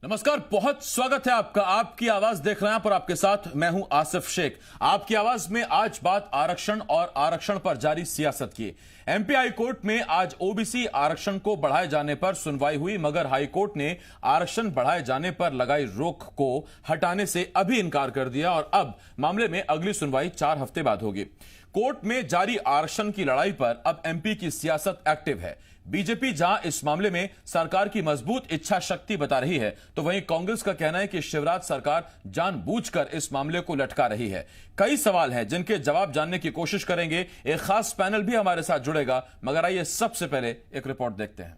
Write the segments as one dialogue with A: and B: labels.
A: नमस्कार, बहुत स्वागत है आपका। आपकी आवाज देख रहे हैं पर आपके साथ मैं हूं आसिफ शेख। आपकी आवाज में आज बात आरक्षण और आरक्षण पर जारी सियासत की। एमपी हाई कोर्ट में आज ओबीसी आरक्षण को बढ़ाए जाने पर सुनवाई हुई, मगर हाई कोर्ट ने आरक्षण बढ़ाए जाने पर लगाई रोक को हटाने से अभी इनकार कर दिया और अब मामले में अगली सुनवाई 4 हफ्ते बाद होगी। कोर्ट में जारी आरक्षण की लड़ाई पर अब एमपी की सियासत एक्टिव है। बीजेपी जहां इस मामले में सरकार की मजबूत इच्छा शक्ति बता रही है, तो वहीं कांग्रेस का कहना है कि शिवराज सरकार जानबूझकर इस मामले को लटका रही है। कई सवाल हैं जिनके जवाब जानने की कोशिश करेंगे। एक खास पैनल भी हमारे साथ जुड़ेगा, मगर आइए सबसे पहले एक रिपोर्ट देखते हैं।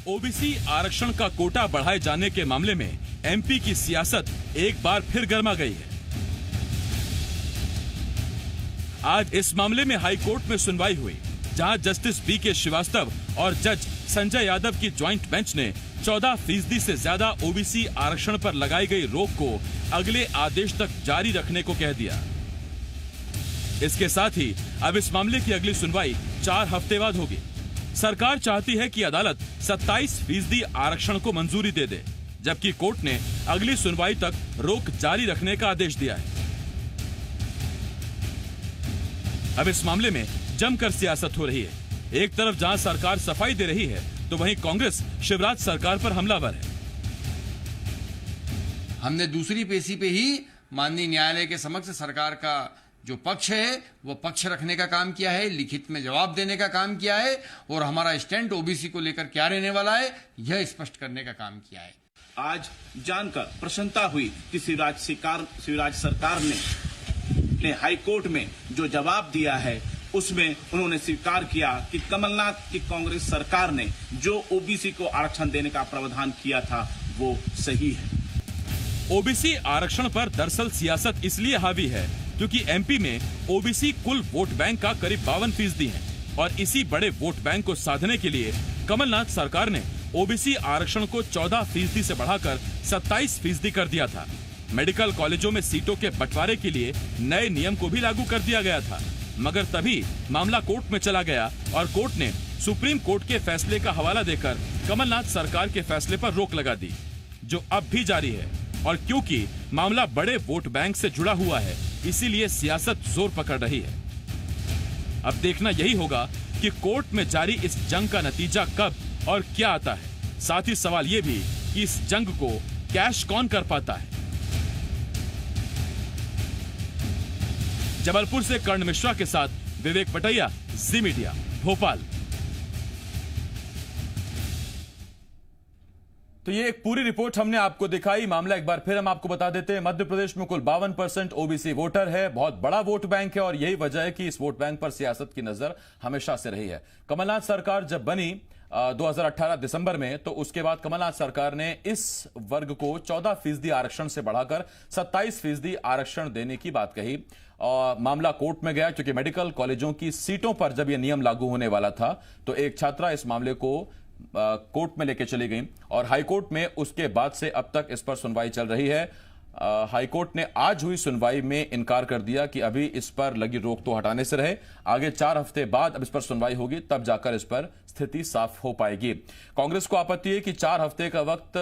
A: ओबीसी आरक्षण का कोटा बढ़ाए जाने के मामले में एमपी की सियासत एक बार फिर गर्मा गई है। आज इस मामले में हाई कोर्ट में सुनवाई हुई, जहां जस्टिस बीके श्रीवास्तव और जज संजय यादव की ज्वाइंट बेंच ने 14% से ज्यादा ओबीसी आरक्षण पर लगाई गई रोक को अगले आदेश तक जारी रखने को कह दिया। इसके साथ ही अब इस मामले की अगली सुनवाई 4 हफ्ते बाद होगी। सरकार चाहती है कि अदालत 27% आरक्षण को मंजूरी दे दे, जबकि कोर्ट ने अगली सुनवाई तक रोक जारी रखने का आदेश दिया है। अब इस मामले में जमकर सियासत हो रही है। एक तरफ जहां सरकार सफाई दे रही है, तो वहीं कांग्रेस शिवराज सरकार पर हमलावर है।
B: हमने दूसरी पेशी पे ही माननीय न्यायालय के समक्ष सरकार का जो पक्ष है वो पक्ष रखने का काम किया है, लिखित में जवाब देने का काम किया है और हमारा स्टैंड ओबीसी को लेकर क्या रहने वाला है यह स्पष्ट करने का काम किया है।
C: आज जानकर प्रसन्नता हुई कि शिवराज सरकार ने हाई कोर्ट में जो जवाब दिया है उसमें उन्होंने स्वीकार किया कि कमलनाथ की कांग्रेस सरकार ने जो ओबीसी को आरक्षण देने का प्रावधान किया था वो सही है।
A: ओबीसी आरक्षण पर दरअसल सियासत इसलिए हावी है क्योंकि एमपी में ओबीसी कुल वोट बैंक का करीब 52% है और इसी बड़े वोट बैंक को साधने के लिए कमलनाथ सरकार ने ओबीसी आरक्षण को 14% से बढ़ाकर 27% कर दिया था। मेडिकल कॉलेजों में सीटों के बंटवारे के लिए नए नियम को भी लागू कर दिया गया था, मगर तभी मामला कोर्ट में चला गया और कोर्ट ने सुप्रीम कोर्ट के फैसले का हवाला देकर कमलनाथ सरकार के फैसले पर रोक लगा दी, जो अब भी जारी है। और क्योंकि मामला बड़े वोट बैंक से जुड़ा हुआ है, इसीलिए सियासत जोर पकड़ रही है। अब देखना यही होगा कि कोर्ट में जारी इस जंग का नतीजा कब और क्या आता है। साथ ही सवाल ये भी कि इस जंग को कैश कौन कर पाता है। जबलपुर से कर्ण मिश्रा के साथ विवेक पटैया, जी मीडिया, भोपाल। तो ये एक पूरी रिपोर्ट हमने आपको दिखाई। मामला एक बार फिर हम आपको बता देते हैं। मध्य प्रदेश में कुल 52% ओबीसी वोटर है, बहुत बड़ा वोट बैंक है और यही वजह है कि इस वोट बैंक पर सियासत की नजर हमेशा से रही है। कमलनाथ सरकार जब बनी 2018 दिसंबर में, तो उसके बाद कमलनाथ सरकार ने इस वर्ग को 14% आरक्षण से बढ़ाकर 27% आरक्षण देने की बात कही और मामला कोर्ट में गया, क्योंकि मेडिकल कॉलेजों की सीटों पर जब यह नियम लागू होने वाला था तो एक छात्रा इस मामले को कोर्ट में लेके चली गई और हाई कोर्ट में उसके बाद से अब तक इस पर सुनवाई चल रही है। हाई कोर्ट ने आज हुई सुनवाई में इनकार कर दिया कि अभी इस पर लगी रोक तो हटाने से रहे, आगे 4 हफ्ते बाद अब इस पर सुनवाई होगी, तब जाकर इस पर स्थिति साफ हो पाएगी। कांग्रेस को आपत्ति है कि 4 हफ्ते का वक्त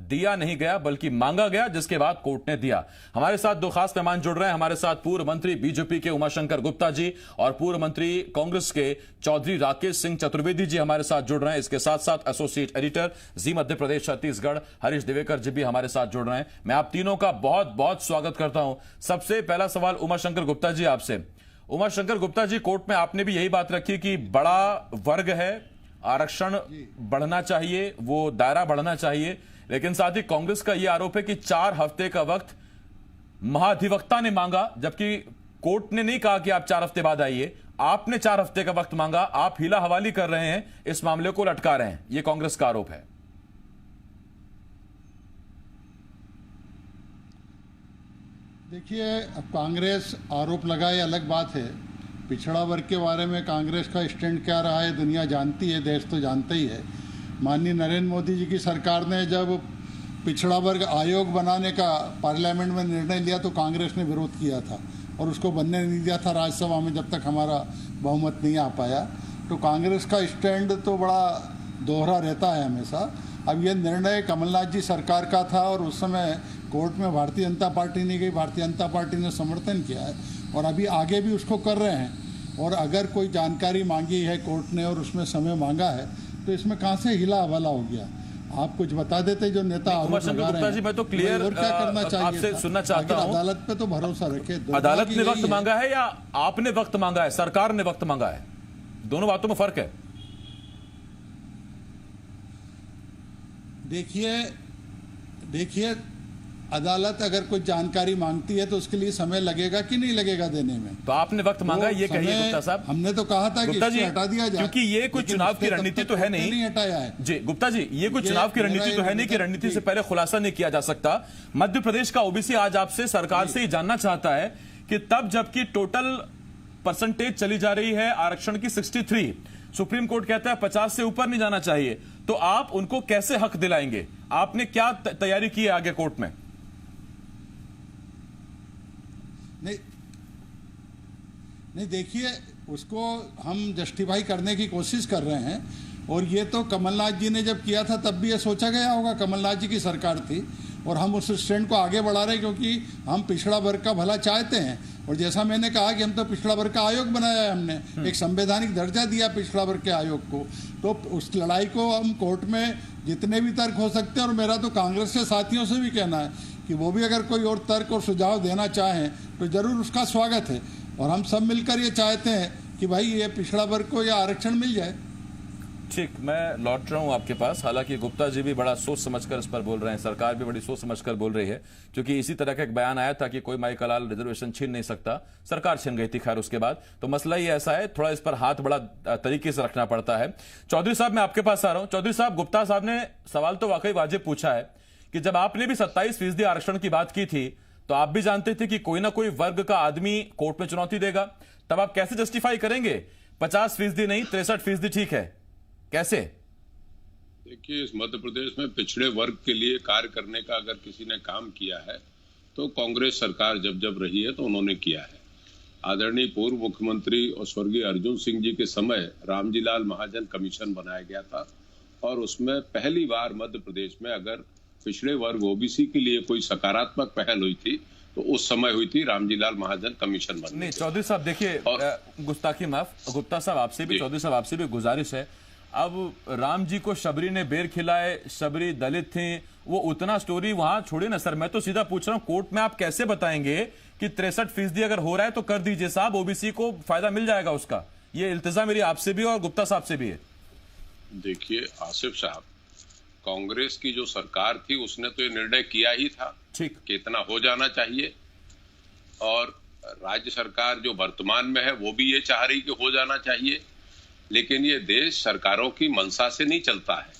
A: दिया नहीं गया बल्कि मांगा गया, जिसके बाद कोर्ट ने दिया। हमारे साथ 2 खास मेहमान जुड़ रहे हैं। हमारे साथ पूर्व मंत्री बीजेपी के उमाशंकर गुप्ता जी और पूर्व मंत्री कांग्रेस के चौधरी राकेश सिंह चतुर्वेदी जी हमारे साथ जुड़ रहे हैं। इसके साथ साथ एसोसिएट एडिटर जी मध्य प्रदेश छत्तीसगढ़ हरीश दिवेकर जी भी हमारे साथ जुड़ रहे हैं। मैं आप तीनों का बहुत बहुत स्वागत करता हूं। सबसे पहला सवाल उमाशंकर गुप्ता जी आपसे। उमाशंकर गुप्ता जी, कोर्ट में आपने भी यही बात रखी कि बड़ा वर्ग है, आरक्षण बढ़ना चाहिए, वो दायरा बढ़ना चाहिए, लेकिन साथ ही कांग्रेस का यह आरोप है कि 4 हफ्ते का वक्त महाधिवक्ता ने मांगा, जबकि कोर्ट ने नहीं कहा कि आप 4 हफ्ते बाद आइए। आपने 4 हफ्ते का वक्त मांगा, आप हीला हवाली कर रहे हैं, इस मामले को लटका रहे हैं, यह कांग्रेस का आरोप है।
D: देखिए, अब कांग्रेस आरोप लगाए अलग बात है। पिछड़ा वर्ग के बारे में कांग्रेस का स्टैंड क्या रहा है दुनिया जानती है, देश तो जानता ही है। माननीय नरेंद्र मोदी जी की सरकार ने जब पिछड़ा वर्ग आयोग बनाने का पार्लियामेंट में निर्णय लिया तो कांग्रेस ने विरोध किया था। और उसको बनने नहीं दिया था राज्यसभा में जब तक हमारा बहुमत नहीं आ पाया। तो कांग्रेस का स्टैंड तो बड़ा दोहरा रहता है हमेशा। अब ये निर्णय कमलनाथ जी सरकार का था और उस समय कोर्ट में भारतीय जनता पार्टी नहीं गई, भारतीय जनता पार्टी ने समर्थन किया है और अभी आगे भी उसको कर रहे हैं। और अगर कोई जानकारी मांगी है कोर्ट ने और उसमें समय मांगा है तो इसमें कहाँ से हिला हवाला हो गया? आप कुछ बता देते जो नेता आरोप लगा रहे हैं।
A: जी मैं तो क्लियर
D: और क्या करना चाहिए
A: आपसे
D: था?
A: सुनना चाहता हूं,
D: अदालत पे तो भरोसा रखे।
A: अदालत ने वक्त मांगा है या आपने वक्त मांगा है, सरकार ने वक्त मांगा है? दोनों बातों में फर्क है।
D: देखिए अदालत अगर कोई जानकारी मांगती है तो उसके लिए समय लगेगा कि नहीं लगेगा देने में।
A: तो आपने वक्त मांगा, ये कहिए गुप्ता साहब।
D: हमने तो कहा था कि
A: जी
D: हटा दिया जाए,
A: क्योंकि ये कोई चुनाव की रणनीति तो है नहीं
D: हटाया है
A: जी। गुप्ता जी ये कोई चुनाव की रणनीति तो है नहीं कि रणनीति से पहले खुलासा नहीं किया जा सकता। मध्य प्रदेश का ओबीसी आज आपसे सरकार से ये जानना चाहता है कि तब जबकि टोटल परसेंटेज चली जा रही है आरक्षण की 63, सुप्रीम कोर्ट कहता है 50 से ऊपर नहीं जाना चाहिए, तो आप उनको कैसे हक दिलाएंगे? आपने क्या तैयारी की है आगे कोर्ट में?
D: नहीं देखिए उसको हम जस्टिफाई करने की कोशिश कर रहे हैं। और ये तो कमलनाथ जी ने जब किया था तब भी ये सोचा गया होगा, कमलनाथ जी की सरकार थी और हम उस स्टैंड को आगे बढ़ा रहे हैं क्योंकि हम पिछड़ा वर्ग का भला चाहते हैं। और जैसा मैंने कहा कि हम तो पिछड़ा वर्ग का आयोग बनाया है, हमने एक संवैधानिक दर्जा दिया पिछड़ा वर्ग के आयोग को। तो उस लड़ाई को हम कोर्ट में जितने भी तर्क हो सकते हैं, और मेरा तो कांग्रेस के साथियों से भी कहना है कि वो भी अगर कोई और तर्क और सुझाव देना चाहें तो जरूर उसका स्वागत है। और हम सब मिलकर ये चाहते हैं कि भाई ये पिछड़ा वर्ग को यह आरक्षण मिल जाए।
A: ठीक, मैं लौट रहा हूं आपके पास। हालांकि गुप्ता जी भी बड़ा सोच समझकर इस पर बोल रहे हैं, सरकार भी बड़ी सोच समझकर बोल रही है, क्योंकि इसी तरह का एक बयान आया था कि कोई माई का लाल रिजर्वेशन छीन नहीं सकता, सरकार छीन गई थी खैर उसके बाद। तो मसला ही ऐसा है, थोड़ा इस पर हाथ बड़ा तरीके से रखना पड़ता है। चौधरी साहब मैं आपके पास आ रहा हूं। चौधरी साहब, गुप्ता साहब ने सवाल तो वाकई वाजिब पूछा है कि जब आपने भी 27% आरक्षण की बात की थी तो आप भी जानते थे कि कोई ना कोई वर्ग का आदमी कोर्ट में चुनौती देगा, तब आप कैसे जस्टिफाई करेंगे 50% नहीं 63% ठीक है, कैसे?
E: देखिए, इस मध्य प्रदेश में पिछड़े वर्ग के लिए कार्य करने का अगर किसी ने काम किया है तो कांग्रेस सरकार जब जब रही है तो उन्होंने किया है। आदरणीय पूर्व मुख्यमंत्री और स्वर्गीय अर्जुन सिंह जी के समय रामजी लाल महाजन कमीशन बनाया गया था और उसमें पहली बार मध्य प्रदेश में अगर पिछड़े वर्ग ओबीसी के लिए कोई सकारात्मक पहल हुई थी तो उस समय हुई थी रामजी लाल महाजन कमीशन बनने।
A: नहीं चौधरी साहब देखिए, गुस्ताखी माफ, गुप्ता साहब आपसे भी, चौधरी साहब आपसे भी गुजारिश है, अब राम जी को शबरी ने बेर खिलाए, शबरी दलित थे, वो उतना स्टोरी वहां छोड़िए ना सर। मैं तो सीधा पूछ रहा हूं, कोर्ट में आप कैसे बताएंगे कि 63% अगर हो रहा है तो कर दीजिए साहब, ओबीसी को फायदा मिल जाएगा उसका? ये इल्तिजा मेरी आपसे भी और गुप्ता साहब से भी है।
E: देखिए आसिफ साहब, कांग्रेस की जो सरकार थी उसने तो ये निर्णय किया ही था
A: ठीक
E: कि इतना हो जाना चाहिए, और राज्य सरकार जो वर्तमान में है वो भी ये चाह रही कि हो जाना चाहिए। लेकिन ये देश सरकारों की मंशा से नहीं चलता है,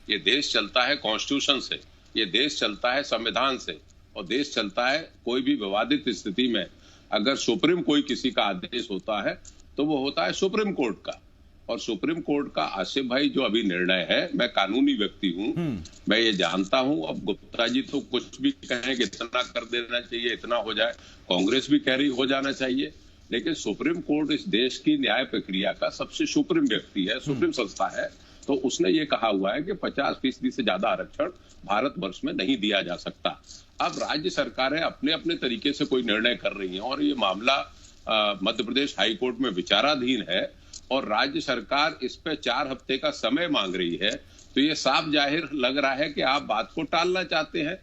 E: ये देश चलता है कॉन्स्टिट्यूशन से, ये देश चलता है संविधान से, और देश चलता है कोई भी विवादित स्थिति में अगर सुप्रीम कोई किसी का आदेश होता है तो वो होता है सुप्रीम कोर्ट का। और सुप्रीम कोर्ट का आसिफ भाई जो अभी निर्णय है, मैं कानूनी व्यक्ति हूं, मैं ये जानता हूं। अब गुप्ता जी तो कुछ भी कहें कि इतना कर देना चाहिए, इतना हो जाए, कांग्रेस भी कह रही हो जाना चाहिए, लेकिन सुप्रीम कोर्ट इस देश की न्याय प्रक्रिया का सबसे सुप्रीम व्यक्ति है, सुप्रीम संस्था है। तो उसने ये कहा हुआ है कि 50% से ज्यादा आरक्षण भारतवर्ष में नहीं दिया जा सकता। अब राज्य सरकारें अपने अपने तरीके से कोई निर्णय कर रही हैं और ये मामला मध्य प्रदेश हाई कोर्ट में विचाराधीन है और राज्य सरकार इस पे 4 हफ्ते का समय मांग रही है। तो ये साफ जाहिर लग रहा है कि आप बात को टालना चाहते हैं।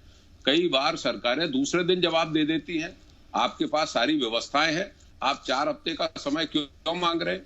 E: कई बार सरकारें दूसरे दिन जवाब दे देती हैं, आपके पास सारी व्यवस्थाएं हैं, आप 4 हफ्ते का समय क्यों मांग रहे हैं?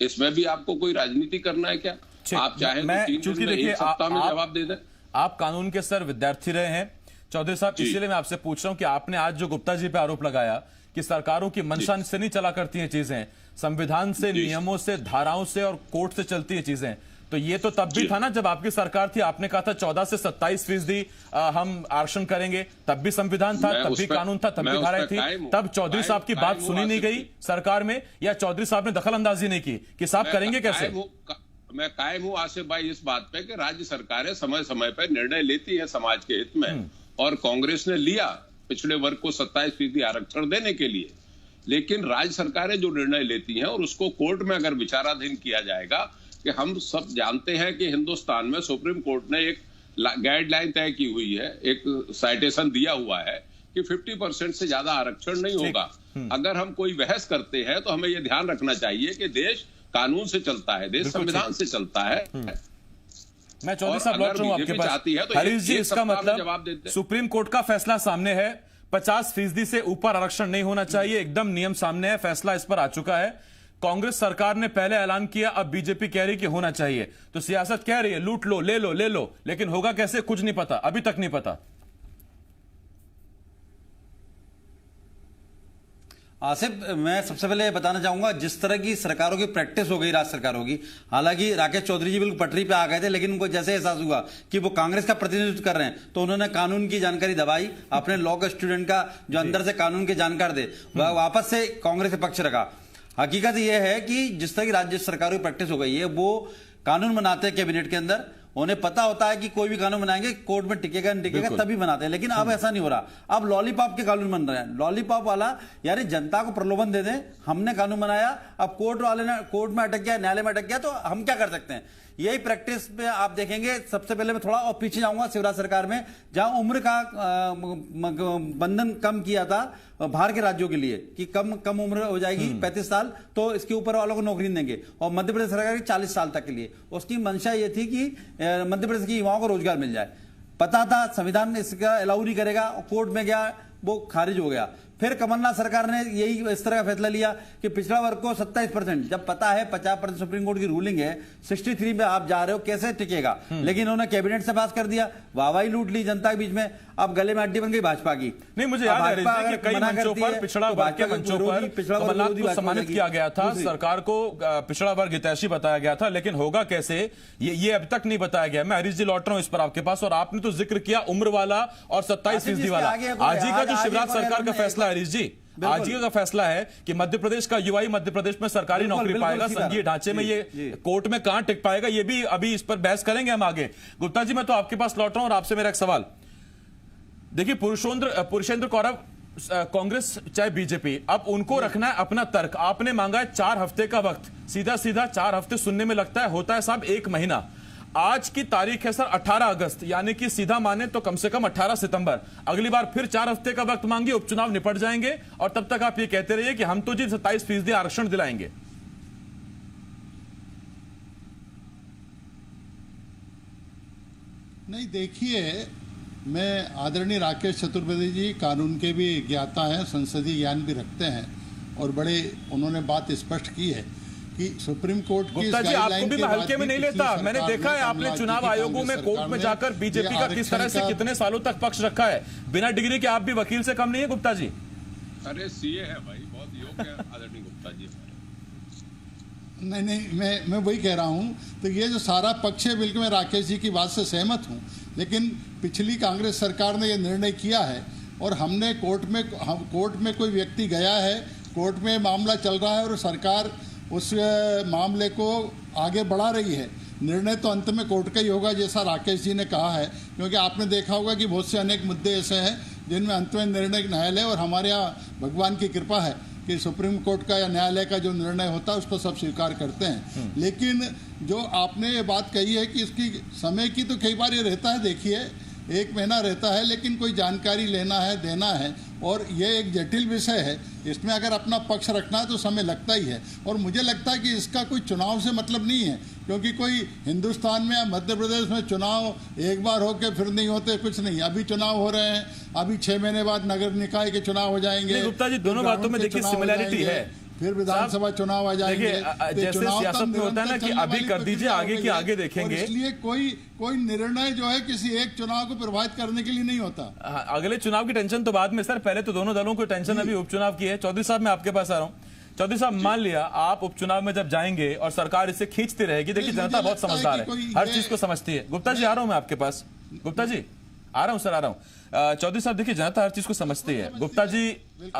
E: इसमें भी आपको कोई राजनीति करना है क्या? आप चाहें तो 3 दिन में, 1 सप्ताह में जवाब दे दें।
A: आप कानून के सर विद्यार्थी रहे हैं चौधरी साहब, इसीलिए मैं आपसे पूछ रहा हूं कि आपने आज जो गुप्ता जी पे आरोप लगाया कि सरकारों की मंशा से नहीं चला करती हैं चीजें, संविधान से, नियमों से, धाराओं से और कोर्ट से चलती हैं चीजें, तो ये तो तब भी था ना जब आपकी सरकार थी, आपने कहा था 14 से 27% हम आरक्षण करेंगे, तब भी संविधान था, तब भी कानून था, तब भी धाराएं थी, तब चौधरी साहब की बात सुनी नहीं गई सरकार में, या चौधरी साहब ने दखल अंदाजी नहीं की कि साहब करेंगे कैसे?
E: मैं कायम हूं आसिफ भाई इस बात पे कि राज्य सरकारें समय समय पर निर्णय लेती है समाज के हित में, और कांग्रेस ने लिया पिछड़े वर्ग को 27% आरक्षण देने के लिए। लेकिन राज्य सरकारें जो निर्णय लेती हैं और उसको कोर्ट में अगर विचाराधीन किया जाएगा, कि हम सब जानते हैं कि हिंदुस्तान में सुप्रीम कोर्ट ने एक गाइडलाइन तय की हुई है, एक साइटेशन दिया हुआ है कि 50% से ज्यादा आरक्षण नहीं होगा। अगर हम कोई बहस करते हैं तो हमें यह ध्यान रखना चाहिए कि देश कानून से चलता है, देश संविधान से चलता है।
A: मैं चौधरी साहब लौट रहा हूं आपके पास।
E: तो
A: हरीश जी, इसका मतलब सुप्रीम कोर्ट का फैसला सामने है, 50% से ऊपर आरक्षण नहीं होना चाहिए, एकदम नियम सामने है, फैसला इस पर आ चुका है। कांग्रेस सरकार ने पहले ऐलान किया, अब बीजेपी कह रही कि होना चाहिए। तो सियासत कह रही है लूट लो, ले लो, ले लो, लेकिन होगा कैसे कुछ नहीं पता, अभी तक नहीं पता।
F: आसिफ, मैं सबसे पहले बताना चाहूंगा, जिस तरह की सरकारों की प्रैक्टिस हो गई, राज्य सरकारों की, हालांकि राकेश चौधरी जी बिल्कुल पटरी पे आ गए थे, लेकिन उनको जैसे एहसास हुआ कि वो कांग्रेस का प्रतिनिधित्व कर रहे हैं तो उन्होंने कानून की जानकारी दबाई, अपने लॉ का स्टूडेंट का जो अंदर से कानून के जानकार थे वह वापस से कांग्रेस के पक्ष रखा। हकीकत यह है कि जिस तरह की राज्य सरकारों की प्रैक्टिस हो गई है, वो कानून बनाते हैं कैबिनेट के अंदर, उन्हें पता होता है कि कोई भी कानून बनाएंगे कोर्ट में टिकेगा नहीं टिकेगा, तभी बनाते हैं। लेकिन अब ऐसा नहीं हो रहा, अब लॉलीपॉप के कानून बन रहे हैं। लॉलीपॉप वाला यानी जनता को प्रलोभन दे दें, हमने कानून बनाया, अब कोर्ट वाले ने कोर्ट में अटक गया, न्यायालय में अटक गया, तो हम क्या कर सकते हैं। यही प्रैक्टिस में आप देखेंगे। सबसे पहले मैं थोड़ा और पीछे जाऊंगा, शिवराज सरकार में, जहां उम्र का बंधन कम किया था बाहर के राज्यों के लिए कि कम उम्र हो जाएगी 35 साल, तो इसके ऊपर वालों को नौकरी नहीं देंगे, और मध्य प्रदेश सरकार की 40 साल तक के लिए। उसकी मंशा ये थी कि मध्य प्रदेश के युवाओं को रोजगार मिल जाए। पता था संविधान इसका अलाउ नहीं करेगा, कोर्ट में गया, वो खारिज हो गया। फिर कमलनाथ सरकार ने यही इस तरह का फैसला लिया कि पिछड़ा वर्ग को 27%, जब पता है 50% सुप्रीम कोर्ट की रूलिंग है, 63 में आप जा रहे हो, कैसे टिकेगा। लेकिन उन्होंने कैबिनेट से पास कर दिया, वाहवाही लूट ली जनता के बीच में, अब गले में अड्डी बन गई भाजपा की।
A: नहीं, मुझे याद है कि कई मंचों पर पिछड़ा वर्ग के मंचों पर कमलनाथ को सम्मानित किया गया था, सरकार को पिछड़ा वर्ग हितैषी बताया गया था, लेकिन होगा कैसे ये अब तक नहीं बताया गया। मैं हरीश जी लौट रहा हूं इस पर आपके पास, और आपने तो जिक्र किया उम्र वाला और 27% वाला। आज ही का जो शिवराज सरकार का फैसला, हरीश जी, आज ही का फैसला है कि मध्य प्रदेश का युवा ही मध्य प्रदेश में सरकारी नौकरी पाएगा, संघीय ढांचे में, ये कोर्ट में कहां टिक पाएगा, ये भी अभी इस पर बहस करेंगे हम आगे। गुप्ता जी, मैं तो आपके पास लौट रहा हूं और आपसे मेरा एक सवाल। देखिए, पुरुषेंद्र कौरव, कांग्रेस चाहे बीजेपी, अब उनको रखना है अपना तर्क। आपने मांगा है 4 हफ्ते का वक्त, सीधा 4 हफ्ते सुनने में लगता है, होता है साहब 1 महीना। आज की तारीख है सर 18 अगस्त, यानी कि सीधा माने तो कम से कम 18 सितंबर। अगली बार फिर 4 हफ्ते का वक्त मांगिए, उपचुनाव निपट जाएंगे, और तब तक आप ये कहते रहिए कि हम तो जी 27% आरक्षण दिलाएंगे।
D: नहीं, देखिए, मैं आदरणीय राकेश चतुर्वेदी जी कानून के भी ज्ञाता हैं, संसदीय ज्ञान भी रखते हैं, और बड़े उन्होंने बात स्पष्ट की है कि सुप्रीम कोर्ट की
A: गुप्ता जी, आपको भी मैं हल्के में नहीं लेता। मैंने देखा है आपने चुनाव आयोगों में, कोर्ट में जाकर बीजेपी का किस तरह से कितने सालों तक पक्ष रखा है। बिना डिग्री के आप भी वकील से कम नहीं है गुप्ता जी।
E: अरे सीए है भाई, बहुत योग्य है आदरणीय गुप्ता जी।
D: नहीं, मैं वही कह रहा हूं। तो ये जो सारा पक्ष है, बिल्कुल मैं राकेश जी की बात से सहमत हूं, लेकिन पिछली कांग्रेस सरकार ने ये निर्णय किया है, और हमने कोर्ट में कोई व्यक्ति गया है, कोर्ट में मामला चल रहा है, और सरकार उस मामले को आगे बढ़ा रही है। निर्णय तो अंत में कोर्ट का ही होगा, जैसा राकेश जी ने कहा है, क्योंकि आपने देखा होगा कि बहुत से अनेक मुद्दे ऐसे हैं जिनमें अंत में निर्णय न्यायालय, और हमारे यहाँ भगवान की कृपा है कि सुप्रीम कोर्ट का या न्यायालय का जो निर्णय होता है उसको सब स्वीकार करते हैं। लेकिन जो आपने ये बात कही है कि इसकी समय की, तो कई बार ये रहता है, देखिए 1 महीना रहता है, लेकिन कोई जानकारी लेना है, देना है, और ये एक जटिल विषय है, इसमें अगर अपना पक्ष रखना है तो समय लगता ही है। और मुझे लगता है कि इसका कोई चुनाव से मतलब नहीं है, क्योंकि कोई हिंदुस्तान में या मध्य प्रदेश में चुनाव एक बार होके फिर नहीं होते, कुछ नहीं। अभी चुनाव हो रहे हैं, अभी 6 महीने बाद नगर निकाय के चुनाव हो जाएंगे।
A: गुप्ता जी, दोनों बातों में देखिए सिमिलैरिटी है,
D: फिर विधानसभा चुनाव आ जाएंगे।
A: जैसे सियासत में होता है ना कि अभी कर दीजिए, आगे की आगे देखेंगे।
D: इसलिए कोई निर्णय जो है किसी एक चुनाव को प्रभावित करने के लिए नहीं होता।
A: अगले चुनाव की टेंशन तो बाद में सर, पहले तो दोनों दलों को टेंशन अभी उपचुनाव की है। चौधरी साहब, मैं आपके पास आ रहा हूँ। चौधरी साहब, मान लिया आप उपचुनाव में जब जाएंगे और सरकार इसे खींचती रहेगी, देखिए जनता बहुत समझदार है, हर चीज को समझती है। गुप्ता जी, आ रहा हूं मैं आपके पास। गुप्ता जी, आ रहा हूं सर, आ रहा हूं। चौधरी साहब, देखिए जनता हर चीज को समझती है। गुप्ता जी,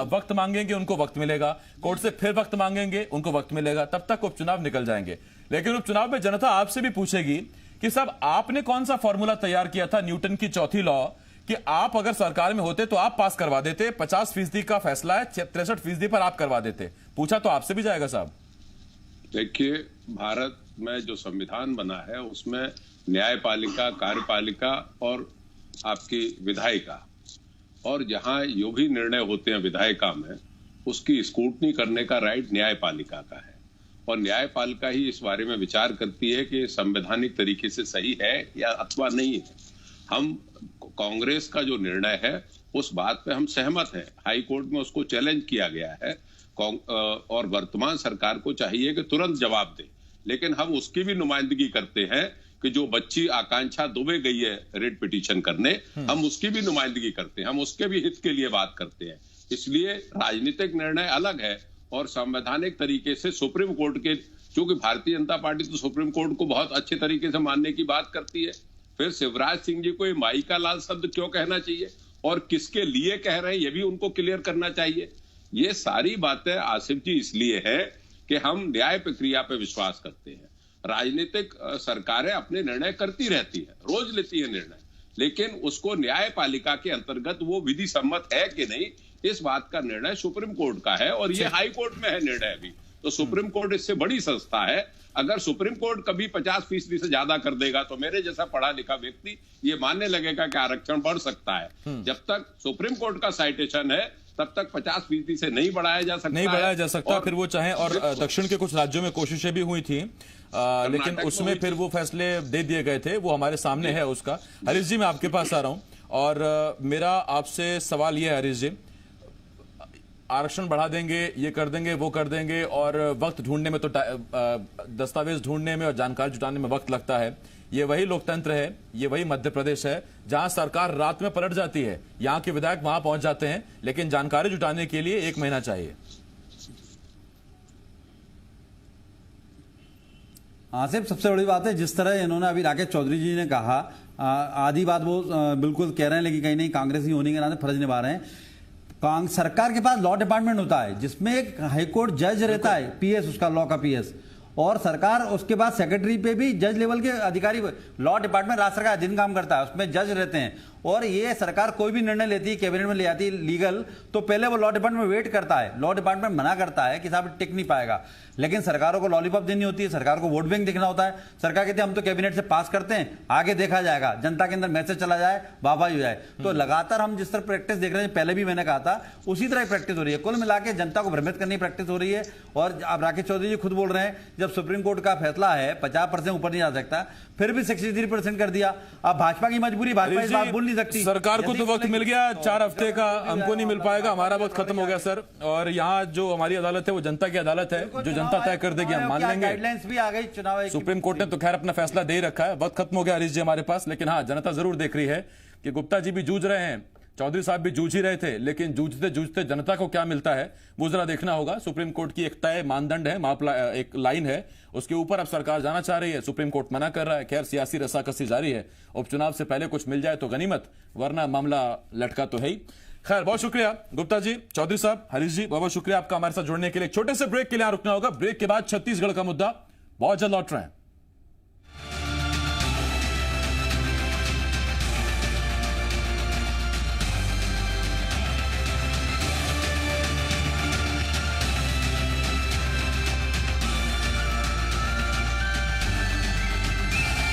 A: वक्त मांगेंगे उनको वक्त मिलेगा, कोर्ट से फिर वक्त मांगेंगे उनको वक्त मिलेगा, तब तक उपचुनाव निकल जाएंगे। लेकिन उपचुनाव में जनता आपसे भी पूछेगी कि साहब आपने कौन सा फॉर्मूला तैयार किया था, न्यूटन की चौथी लॉ, कि आप अगर सरकार में होते तो आप पास करवा देते, 50% का फैसला है, 63% पर आप करवा देते। पूछा तो आपसे भी जाएगा साहब।
E: देखिए, भारत में जो संविधान बना है उसमें न्यायपालिका, कार्यपालिका और आपकी विधायिका, और जहां जो भी निर्णय होते हैं विधायिका में, उसकी स्क्रूटनी करने का राइट न्यायपालिका का है, और न्यायपालिका ही इस बारे में विचार करती है कि संवैधानिक तरीके से सही है या अथवा नहीं है। हम कांग्रेस का जो निर्णय है उस बात पे हम सहमत हैं, हाई कोर्ट में उसको चैलेंज किया गया है, और वर्तमान सरकार को चाहिए कि तुरंत जवाब दे। लेकिन हम उसकी भी नुमाइंदगी करते हैं कि जो बच्ची आकांक्षा दुबे गई है रिट पिटीशन करने, हम उसकी भी नुमाइंदगी करते हैं, हम उसके भी हित के लिए बात करते हैं। इसलिए राजनीतिक निर्णय अलग है और संवैधानिक तरीके से सुप्रीम कोर्ट के, क्योंकि भारतीय जनता पार्टी तो सुप्रीम कोर्ट को बहुत अच्छे तरीके से मानने की बात करती है, फिर शिवराज सिंह जी को ये माई का लाल शब्द क्यों कहना चाहिए और किसके लिए कह रहे हैं ये भी उनको क्लियर करना चाहिए। ये सारी बातें आसिफ जी इसलिए है कि हम न्याय प्रक्रिया पे विश्वास करते हैं। राजनीतिक सरकारें अपने निर्णय करती रहती है, रोज लेती है निर्णय, लेकिन उसको न्यायपालिका के अंतर्गत वो विधि सम्मत है कि नहीं, इस बात का निर्णय सुप्रीम कोर्ट का है, और ये हाई कोर्ट में है निर्णय अभी। तो सुप्रीम कोर्ट इससे बड़ी संस्था है। अगर सुप्रीम कोर्ट कभी 50% से ज्यादा कर देगा तो मेरे जैसा पढ़ा लिखा व्यक्ति ये मानने लगेगा कि आरक्षण बढ़ सकता है। जब तक सुप्रीम कोर्ट का साइटेशन है तब तक 50% से नहीं बढ़ाया जा सकता,
A: नहीं बढ़ाया जा सकता। फिर वो चाहे, और दक्षिण के कुछ राज्यों में कोशिशें भी हुई थी, लेकिन उसमें फिर वो फैसले दे दिए गए थे, वो हमारे सामने है उसका। हरीश जी, मैं आपके पास आ रहा हूं, और मेरा आपसे सवाल ये है हरीश जी, आरक्षण बढ़ा देंगे, ये कर देंगे, वो कर देंगे, और वक्त ढूंढने में तो दस्तावेज ढूंढने में और जानकारी जुटाने में वक्त लगता है। ये वही लोकतंत्र है, ये वही मध्य प्रदेश है जहां सरकार रात में पलट जाती है, यहां के विधायक वहां पहुंच जाते हैं, लेकिन जानकारी जुटाने के लिए 1 महीना चाहिए।
F: आसिफ, सबसे बड़ी बात है जिस तरह इन्होंने अभी राकेश चौधरी जी ने कहा, आधी बात वो बिल्कुल कह रहे हैं, लेकिन कहीं नहीं कांग्रेस ही होने के नाते फर्ज निभा रहे हैं। सरकार के पास लॉ डिपार्टमेंट होता है जिसमें एक हाईकोर्ट जज रहता है, पीएस, उसका लॉ का पीएस, और सरकार उसके बाद सेक्रेटरी पे भी जज लेवल के अधिकारी, लॉ डिपार्टमेंट राज्य सरकार अधीन काम करता है, उसमें जज रहते हैं। और ये सरकार कोई भी निर्णय लेती है, कैबिनेट में ले आती है लीगल, तो पहले वो लॉ डिपार्टमेंट वेट करता है, लॉ डिपार्टमेंट मना करता है कि साहब टिक नहीं पाएगा, लेकिन सरकारों को लॉलीपॉप देनी होती है, सरकार को वोट बैंक देखना होता है। सरकार कहती है हम तो कैबिनेट से पास करते हैं, आगे देखा जाएगा, जनता के अंदर मैसेज चला जाए, वाहवाही हो जाए। तो लगातार हम जिस तरह प्रैक्टिस देख रहे हैं, पहले भी मैंने कहा था, उसी तरह प्रैक्टिस हो रही है। कुल मिला के जनता को भ्रमित करने की प्रैक्टिस हो रही है। और अब राकेश चौधरी जी खुद बोल रहे हैं, जब सुप्रीम कोर्ट का फैसला है 50% ऊपर नहीं जा सकता, फिर भी 63% कर दिया। अब भाजपा की मजबूरी, भाजपा इस बात बोल नहीं सकती।
A: सरकार को तो वक्त मिल गया 4 हफ्ते का, हमको नहीं मिल पाएगा, हमारा वक्त खत्म हो गया सर। और यहाँ जो हमारी अदालत है वो जनता की अदालत है, जो जनता तय कर देगी हम मान लेंगे।
F: गाइडलाइंस भी आ गई चुनाव,
A: सुप्रीम कोर्ट ने तो खैर अपना फैसला दे रखा है, वक्त खत्म हो गया हरीश जी हमारे पास। लेकिन हाँ, जनता जरूर देख रही है कि गुप्ता जी भी जूझ रहे हैं, चौधरी साहब भी जूझ ही रहे थे, लेकिन जूझते जूझते जनता को क्या मिलता है वो जरा देखना होगा। सुप्रीम कोर्ट की एक तय मानदंड है, एक लाइन है, उसके ऊपर अब सरकार जाना चाह रही है, सुप्रीम कोर्ट मना कर रहा है। खैर, सियासी रस्साकसी जारी है, उपचुनाव से पहले कुछ मिल जाए तो गनीमत, वरना मामला लटका तो है ही। खैर, बहुत शुक्रिया गुप्ता जी, चौधरी साहब, हरीश जी, बहुत शुक्रिया आपका हमारे साथ जुड़ने के लिए। छोटे से ब्रेक के लिए रुकना होगा, ब्रेक के बाद छत्तीसगढ़ का मुद्दा बहुत जल्द लौट रहे हैं।